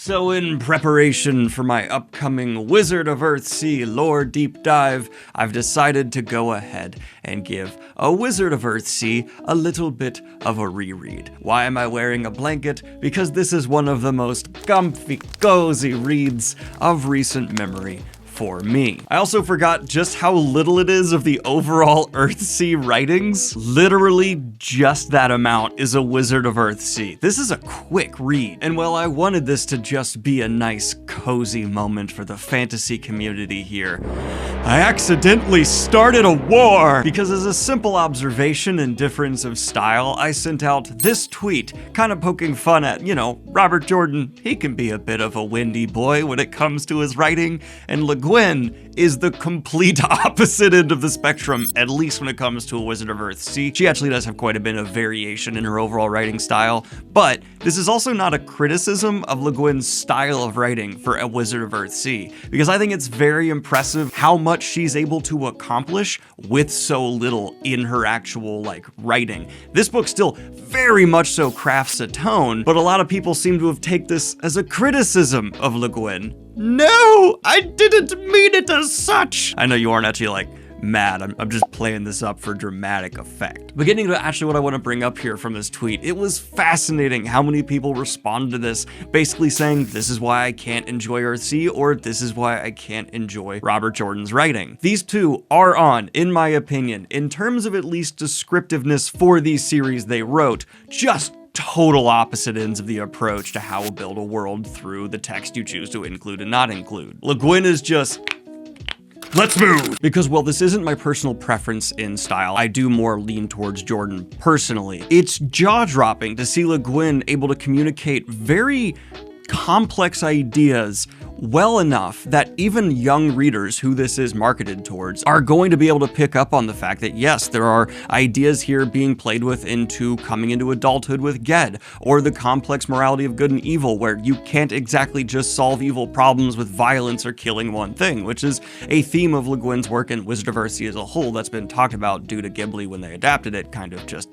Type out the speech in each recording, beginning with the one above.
So in preparation for my upcoming Wizard of Earthsea lore deep dive, I've decided to go ahead and give a Wizard of Earthsea a little bit of a reread. Why am I wearing a blanket? Because this is one of the most comfy, cozy reads of recent memory for me. I also forgot just how little it is of the overall Earthsea writings. Literally just that amount is a Wizard of Earthsea. This is a quick read. And while I wanted this to just be a nice, cozy moment for the fantasy community here, I accidentally started a war! Because as a simple observation and difference of style, I sent out this tweet, kind of poking fun at, Robert Jordan. He can be a bit of a windy boy when it comes to his writing, and Le Guin is the complete opposite end of the spectrum, at least when it comes to a Wizard of Earthsea. She actually does have quite a bit of variation in her overall writing style, but this is also not a criticism of Le Guin's style of writing for a Wizard of Earthsea, because I think it's very impressive how much she's able to accomplish with so little in her actual, writing. This book still very much so crafts a tone, but a lot of people seem to have taken this as a criticism of Le Guin. No, I didn't mean it as such. I know you aren't actually mad. I'm just playing this up for dramatic effect. But getting to actually what I want to bring up here from this tweet, it was fascinating how many people responded to this, basically saying, this is why I can't enjoy Earthsea, or this is why I can't enjoy Robert Jordan's writing. These two are on, in my opinion, in terms of at least descriptiveness for these series they wrote, just total opposite ends of the approach to how to build a world through the text you choose to include and not include. Le Guin is just, let's move! Because while this isn't my personal preference in style, I do more lean towards Jordan personally. It's jaw-dropping to see Le Guin able to communicate very complex ideas well enough that even young readers who this is marketed towards are going to be able to pick up on the fact that yes, there are ideas here being played with into coming into adulthood with Ged, or the complex morality of good and evil, where you can't exactly just solve evil problems with violence or killing one thing, which is a theme of Le Guin's work in Wizard of Earthsea as a whole that's been talked about due to Ghibli when they adapted it, kind of just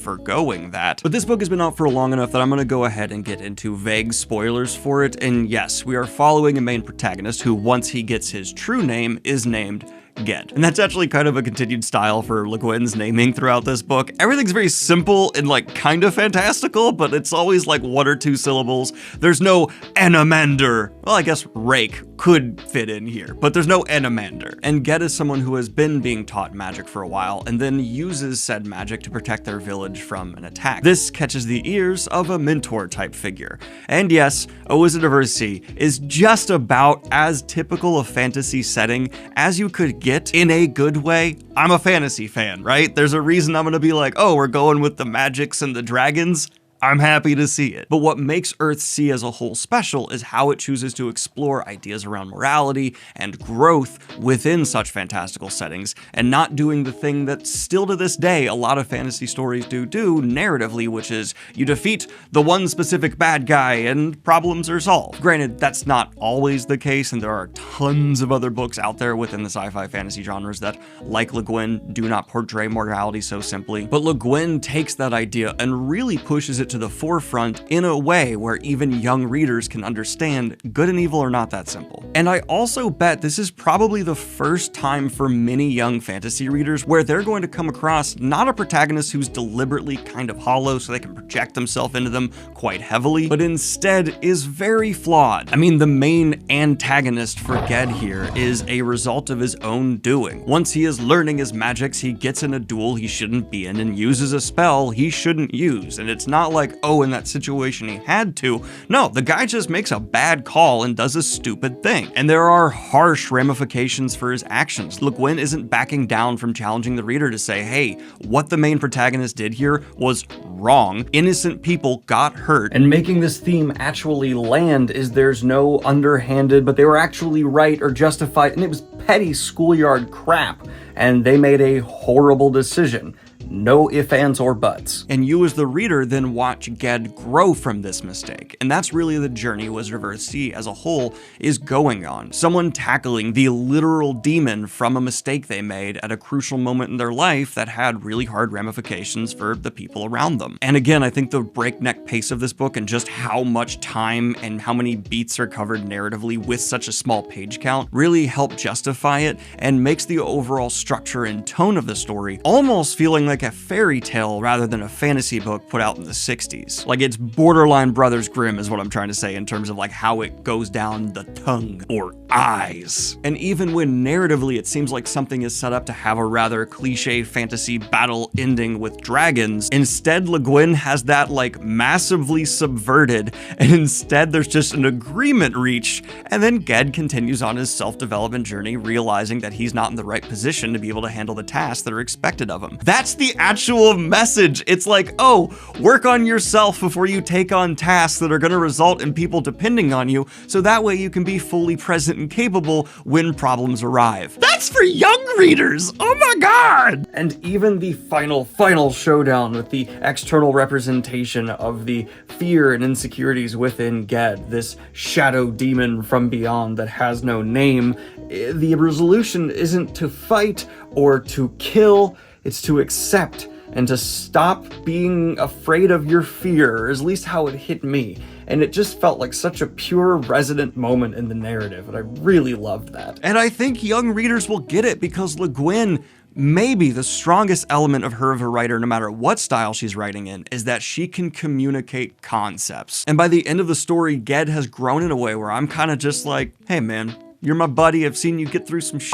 forgoing that. But this book has been out for long enough that I'm going to go ahead and get into vague spoilers for it, and yes, we are following a main protagonist who, once he gets his true name, is named Ged. And that's actually kind of a continued style for Le Guin's naming throughout this book. Everything's very simple and kind of fantastical, but it's always one or two syllables. There's no Enamander. Well, I guess Rake could fit in here, but there's no Enamander. And Ged is someone who has been being taught magic for a while and then uses said magic to protect their village from an attack. This catches the ears of a mentor type figure. And yes, a Wizard of Earthsea is just about as typical a fantasy setting as you could get in a good way. I'm a fantasy fan, right? There's a reason I'm gonna be oh, we're going with the magics and the dragons. I'm happy to see it. But what makes Earthsea as a whole special is how it chooses to explore ideas around morality and growth within such fantastical settings, and not doing the thing that still to this day a lot of fantasy stories do narratively, which is you defeat the one specific bad guy and problems are solved. Granted, that's not always the case, and there are tons of other books out there within the sci-fi fantasy genres that, like Le Guin, do not portray morality so simply. But Le Guin takes that idea and really pushes it to the forefront in a way where even young readers can understand good and evil are not that simple. And I also bet this is probably the first time for many young fantasy readers where they're going to come across not a protagonist who's deliberately kind of hollow so they can project themselves into them quite heavily, but instead is very flawed. I mean, the main antagonist for Ged here is a result of his own doing. Once he is learning his magics, he gets in a duel he shouldn't be in and uses a spell he shouldn't use. And it's not oh, in that situation he had to. No, the guy just makes a bad call and does a stupid thing. And there are harsh ramifications for his actions. Le Guin isn't backing down from challenging the reader to say, hey, what the main protagonist did here was wrong. Innocent people got hurt. And making this theme actually land is there's no underhanded, but they were actually right or justified, and it was petty schoolyard crap, and they made a horrible decision. No ifs, ands, or buts. And you as the reader then watch Ged grow from this mistake. And that's really the journey Wizard of Earthsea as a whole is going on. Someone tackling the literal demon from a mistake they made at a crucial moment in their life that had really hard ramifications for the people around them. And again, I think the breakneck pace of this book and just how much time and how many beats are covered narratively with such a small page count really help justify it and makes the overall structure and tone of the story almost feeling like a fairy tale rather than a fantasy book put out in the 60s. Like, it's borderline Brothers Grimm is what I'm trying to say in terms of like how it goes down the tongue or eyes. And even when narratively it seems like something is set up to have a rather cliche fantasy battle ending with dragons, instead Le Guin has that like massively subverted, and instead there's just an agreement reached, and then Ged continues on his self-development journey, realizing that he's not in the right position to be able to handle the tasks that are expected of him. That's the actual message. It's like, oh, work on yourself before you take on tasks that are going to result in people depending on you, so that way you can be fully present and capable when problems arrive. That's for young readers! Oh my god! And even the final showdown with the external representation of the fear and insecurities within Ged, this shadow demon from beyond that has no name, the resolution isn't to fight or to kill, it's to accept and to stop being afraid of your fear, or at least how it hit me. And it just felt like such a pure, resonant moment in the narrative, and I really loved that. And I think young readers will get it because Le Guin, maybe the strongest element of her as a writer, no matter what style she's writing in, is that she can communicate concepts. And by the end of the story, Ged has grown in a way where I'm kind of just like, hey man, you're my buddy, I've seen you get through some shit,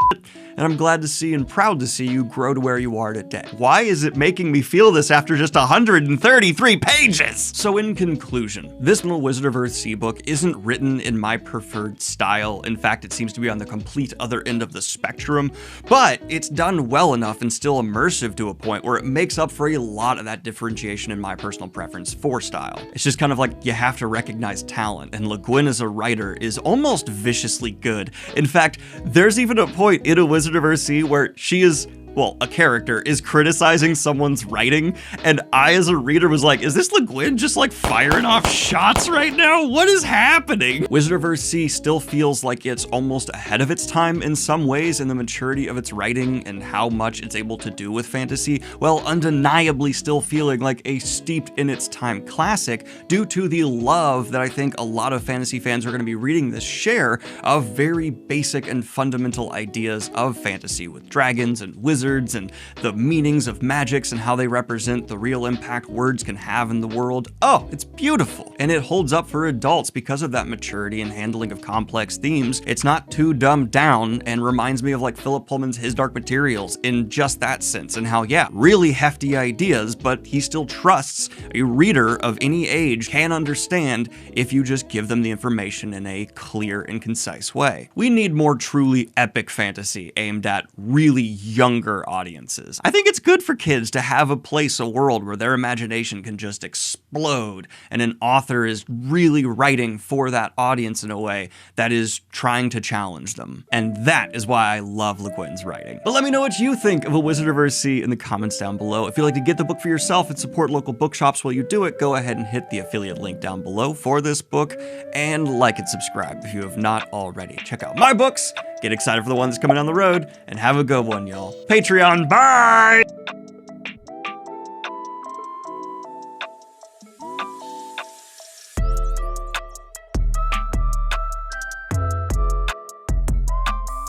and I'm glad to see and proud to see you grow to where you are today. Why is it making me feel this after just 133 pages? So in conclusion, this little Wizard of Earthsea book isn't written in my preferred style. In fact, it seems to be on the complete other end of the spectrum, but it's done well enough and still immersive to a point where it makes up for a lot of that differentiation in my personal preference for style. It's just kind of like you have to recognize talent, and Le Guin as a writer is almost viciously good. In fact, there's even a point in a Wizard of Earthsea where she is, well, a character is criticizing someone's writing, and I as a reader was like, is this Le Guin just like firing off shots right now? What is happening? Wizard of Earthsea still feels like it's almost ahead of its time in some ways in the maturity of its writing and how much it's able to do with fantasy, while undeniably still feeling like a steeped in its time classic due to the love that I think a lot of fantasy fans are going to be reading this share of very basic and fundamental ideas of fantasy with dragons and wizards and the meanings of magics and how they represent the real impact words can have in the world. Oh, it's beautiful. And it holds up for adults because of that maturity and handling of complex themes. It's not too dumbed down and reminds me of like Philip Pullman's His Dark Materials in just that sense, and how, yeah, really hefty ideas, but he still trusts a reader of any age can understand if you just give them the information in a clear and concise way. We need more truly epic fantasy aimed at really younger audiences. I think it's good for kids to have a place, a world where their imagination can just explode and an author is really writing for that audience in a way that is trying to challenge them. And that is why I love Le Guin's writing. But let me know what you think of A Wizard of Earthsea in the comments down below. If you'd like to get the book for yourself and support local bookshops while you do it, go ahead and hit the affiliate link down below for this book, and like and subscribe if you have not already. Check out my books, get excited for the ones coming down the road, and have a good one, y'all. Patreon, bye!